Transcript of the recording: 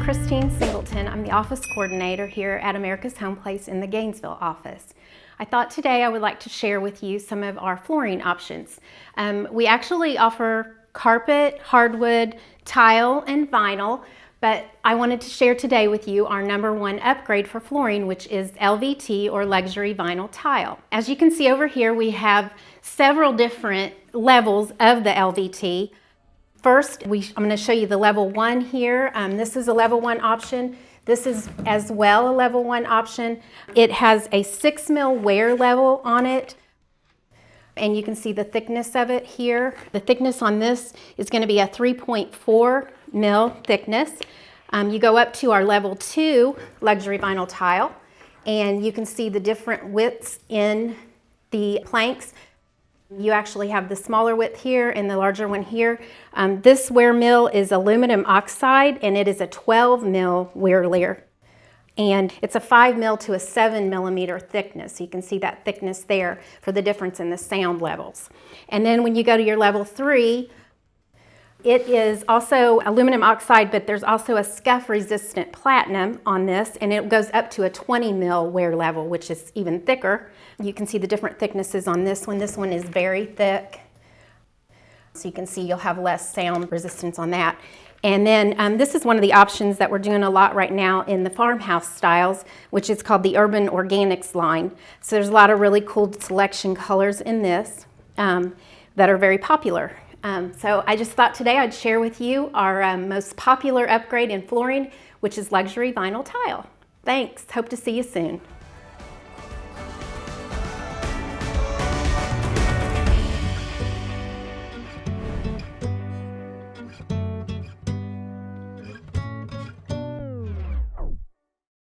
Christine Singleton. I'm the office coordinator here at America's Home Place in the Gainesville office. I thought today I would like to share with you some of our flooring options. We actually offer carpet, hardwood, tile, and vinyl, but I wanted to share today with you our #1 upgrade for flooring, which is LVT or luxury vinyl tile. As you can see over here, we have several different levels of the LVT. First, I'm going to show you the level 1 here. This is a level 1 option. This is as well a level 1 option. It has a 6 mil wear level on it, and you can see the thickness of it here. The thickness on this is going to be a 3.4 mil thickness. You go up to our level 2 luxury vinyl tile, and you can see the different widths in the planks. You actually have the smaller width here and the larger one here. This wear mill is aluminum oxide, and it is a 12 mil wear layer. And it's a 5 mil to a 7 millimeter thickness. You can see that thickness there for the difference in the sound levels. And then when you go to your level 3, it is also aluminum oxide, but there's also a scuff resistant platinum on this, and it goes up to a 20 mil wear level, which is even thicker. You can see the different thicknesses on this one. This one is very thick, so you can see you'll have less sound resistance on that. And then this is one of the options that we're doing a lot right now in the farmhouse styles, which is called the Urban Organics line. So there's a lot of really cool selection colors in this that are very popular. So I just thought today I'd share with you our most popular upgrade in flooring, which is luxury vinyl tile. Thanks. Hope to see you soon.